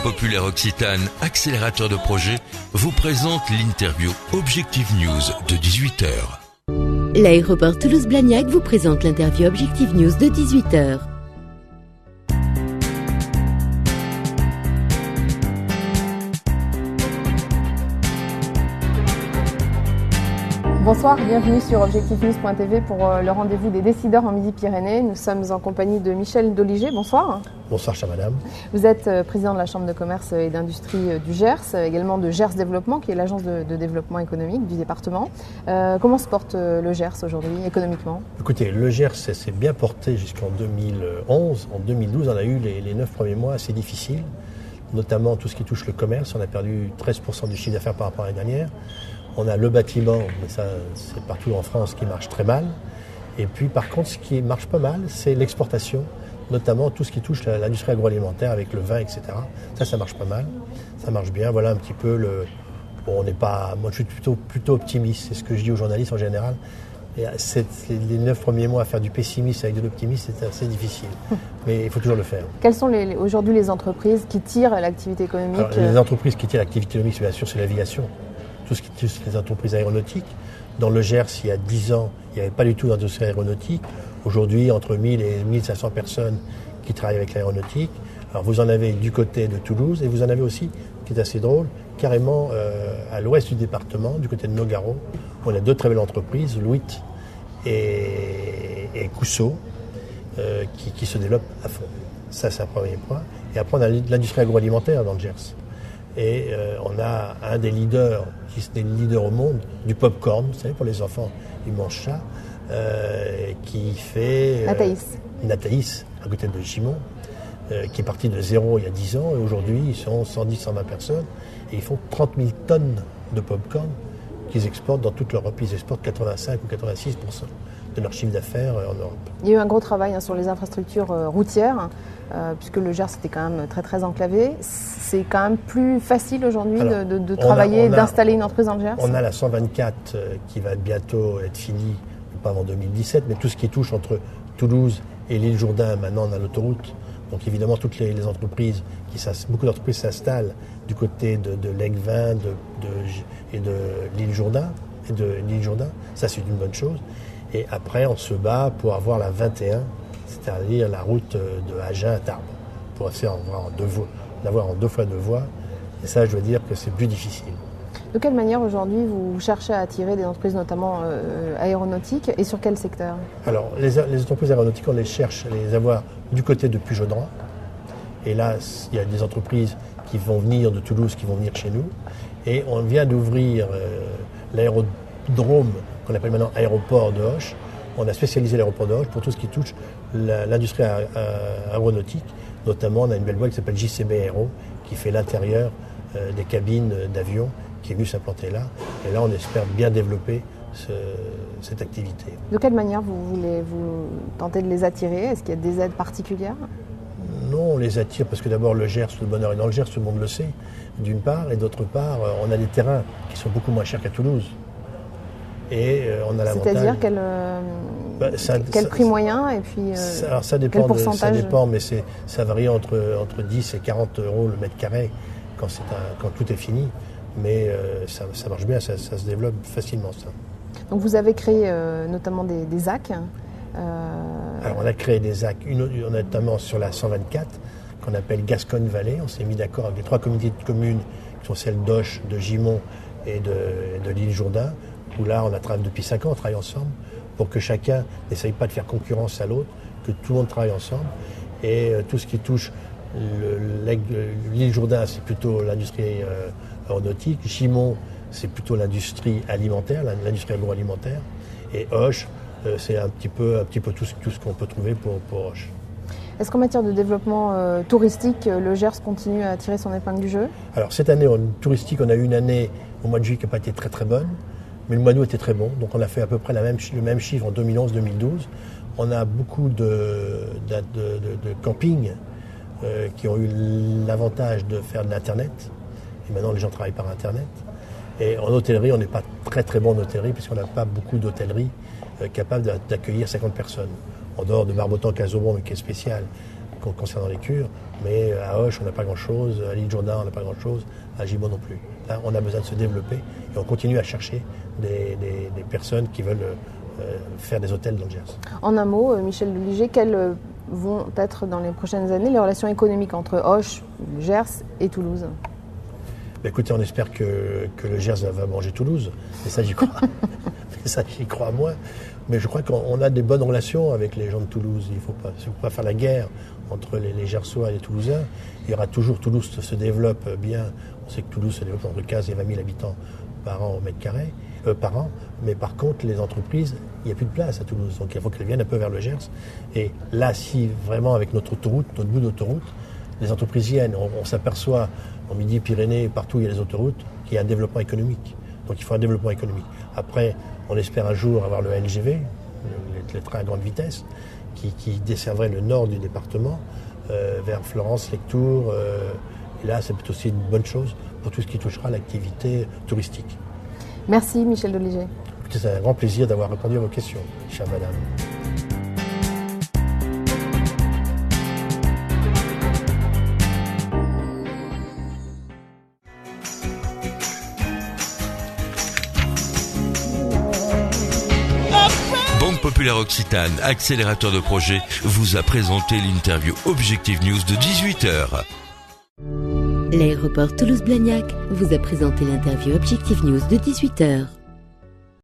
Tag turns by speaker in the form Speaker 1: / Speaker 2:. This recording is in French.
Speaker 1: populaire Occitane, accélérateur de projet, vous présente l'interview Objectif News de 18h.
Speaker 2: L'aéroport Toulouse-Blagnac vous présente l'interview Objectif News de 18h.
Speaker 3: Bonsoir, bienvenue sur objectifnews.tv pour le rendez-vous des décideurs en Midi-Pyrénées. Nous sommes en compagnie de Michel Dolliger. Bonsoir.
Speaker 4: Bonsoir, chère madame.
Speaker 3: Vous êtes président de la Chambre de commerce et d'industrie du Gers, également de Gers Développement, qui est l'agence de développement économique du département. Comment se porte le Gers aujourd'hui, économiquement ?
Speaker 4: Écoutez, le Gers s'est bien porté jusqu'en 2011. En 2012, on a eu les 9 premiers mois assez difficiles, notamment tout ce qui touche le commerce. On a perdu 13% du chiffre d'affaires par rapport à l'année dernière. On a le bâtiment, mais ça c'est partout en France, qui marche très mal. Et puis par contre, ce qui marche pas mal, c'est l'exportation, notamment tout ce qui touche l'industrie agroalimentaire avec le vin, etc. Ça marche pas mal, ça marche bien. Voilà un petit peu le... Bon, on n'est pas... Moi je suis plutôt optimiste, c'est ce que je dis aux journalistes en général. Et les 9 premiers mois à faire du pessimisme avec de l'optimisme, c'est assez difficile. Mais il faut toujours le faire.
Speaker 3: Quelles sont aujourd'hui les entreprises qui tirent l'activité économique ?
Speaker 4: Alors, les entreprises qui tirent l'activité économique, bien sûr, c'est l'aviation. Tout ce qui touche les entreprises aéronautiques. Dans le Gers, il y a 10 ans, il n'y avait pas du tout d'industrie aéronautique. Aujourd'hui, entre 1000 et 1500 personnes qui travaillent avec l'aéronautique. Alors vous en avez du côté de Toulouse et vous en avez aussi, qui est assez drôle, carrément à l'ouest du département, du côté de Nogaro, où on a 2 très belles entreprises, Louit et Cousseau, qui se développent à fond. Ça, c'est un premier point. Et après, on a l'industrie agroalimentaire dans le Gers. Et on a un des leaders, qui est le leader au monde, du pop-corn, vous savez, pour les enfants, ils mangent ça, qui fait... Nathaïs, à côté de Gimont, qui est parti de zéro il y a 10 ans, et aujourd'hui, ils sont 110-120 personnes, et ils font 30 000 tonnes de pop-corn qu'ils exportent dans toute l'Europe. Ils exportent 85 ou 86% de leur chiffre d'affaires en Europe.
Speaker 3: Il y a eu un gros travail sur les infrastructures routières, puisque le Gers était quand même très très enclavé. C'est quand même plus facile aujourd'hui de travailler, d'installer une entreprise dans le Gers.
Speaker 4: On a la 124 qui va bientôt être finie, pas avant 2017, mais tout ce qui touche entre Toulouse et l'île Jourdain, maintenant on a l'autoroute. Donc évidemment toutes les entreprises, beaucoup d'entreprises s'installent du côté de l'Aiguevin et de l'île Jourdain. Ça c'est une bonne chose. Et après on se bat pour avoir la 21, c'est-à-dire la route de Agen à Tarbes, pour l'avoir en 2 fois 2 voies. Et ça je dois dire que c'est plus difficile.
Speaker 3: De quelle manière aujourd'hui vous cherchez à attirer des entreprises notamment aéronautiques et sur quel secteur ?
Speaker 4: Alors les entreprises aéronautiques, on les cherche à les avoir du côté de Puy-Audran. Et là il y a des entreprises qui vont venir de Toulouse, qui vont venir chez nous. Et on vient d'ouvrir l'aérodrome qu'on appelle maintenant aéroport de Auch. On a spécialisé l'aéroport de Auch pour tout ce qui touche l'industrie aéronautique. Notamment, on a une belle boîte qui s'appelle JCB Aero, qui fait l'intérieur des cabines d'avion, qui est venue s'implanter là. Et là, on espère bien développer cette activité.
Speaker 3: De quelle manière vous tentez de les attirer ? Est-ce qu'il y a des aides particulières ?
Speaker 4: Non, on les attire parce que d'abord, le Gers, le bonheur est dans le Gers, tout le monde le sait, d'une part. Et d'autre part, on a des terrains qui sont beaucoup moins chers qu'à Toulouse. Et on a l'avantage...
Speaker 3: C'est-à-dire quel prix moyen et puis
Speaker 4: ça dépend,
Speaker 3: quel pourcentage ?
Speaker 4: Ça dépend, mais ça varie entre 10 et 40 euros le mètre carré quand tout est fini. Mais ça marche bien, ça se développe facilement, ça.
Speaker 3: Donc vous avez créé notamment des ZAC.
Speaker 4: Alors on a créé des ZAC, notamment sur la 124, qu'on appelle Gascogne Vallée. On s'est mis d'accord avec les 3 communautés de communes, qui sont celles d'Auch, de Gimont et de l'île Jourdain, où là on a travaillé depuis 5 ans, on travaille ensemble, pour que chacun n'essaye pas de faire concurrence à l'autre, que tout le monde travaille ensemble. Et tout ce qui touche l'île Jourdain, c'est plutôt l'industrie aéronautique. Gimont, c'est plutôt l'industrie alimentaire, l'industrie agroalimentaire. Et Auch, c'est un petit peu tout ce qu'on peut trouver pour Auch.
Speaker 3: Est-ce qu'en matière de développement touristique, le Gers continue à tirer son épingle du jeu ?
Speaker 4: Alors cette année touristique, on a eu une année au mois de juillet qui n'a pas été très très bonne, mais le mois d'août était très bon. Donc on a fait à peu près le même chiffre en 2011-2012. On a beaucoup de campings qui ont eu l'avantage de faire de l'Internet. Et maintenant les gens travaillent par Internet. Et en hôtellerie, on n'est pas très très bon en hôtellerie puisqu'on n'a pas beaucoup d'hôtellerie capable d'accueillir 50 personnes. En dehors de Barbotan-Cazobon, qui est spécial, concernant les cures, mais à Auch, on n'a pas grand-chose, à l'île Jourdain, on n'a pas grand-chose, à Gimont non plus. Là, on a besoin de se développer et on continue à chercher des personnes qui veulent faire des hôtels dans le Gers.
Speaker 3: En un mot, Michel Deliget, quelles vont être dans les prochaines années les relations économiques entre Auch, le Gers et Toulouse ?
Speaker 4: Écoutez, on espère que le Gers va manger Toulouse, et ça j'y crois. Ça j'y crois moins. Mais je crois qu'on a des bonnes relations avec les gens de Toulouse. Il ne faut pas faire la guerre entre les Gersois et les Toulousains. Il y aura toujours, Toulouse se développe bien. On sait que Toulouse se développe entre 15 et 20 000 habitants par an au mètre carré, par an. Mais par contre, les entreprises, il n'y a plus de place à Toulouse. Donc il faut qu'elles viennent un peu vers le Gers. Et là, si vraiment avec notre autoroute, notre bout d'autoroute, les entreprises viennent, on s'aperçoit en Midi-Pyrénées, partout où il y a les autoroutes, qu'il y a un développement économique. Donc il faut un développement économique. Après, on espère un jour avoir le LGV, les trains à grande vitesse, qui desserveraient le nord du département, vers Florence, Lectoure. Et là, c'est aussi une bonne chose pour tout ce qui touchera l'activité touristique.
Speaker 3: Merci Michel Deliget.
Speaker 4: C'est un grand plaisir d'avoir répondu à vos questions, chère madame.
Speaker 1: Banque Populaire Occitane, accélérateur de projet, vous a présenté l'interview Objectif News de 18h.
Speaker 2: L'aéroport Toulouse-Blagnac vous a présenté l'interview Objectif News de 18h.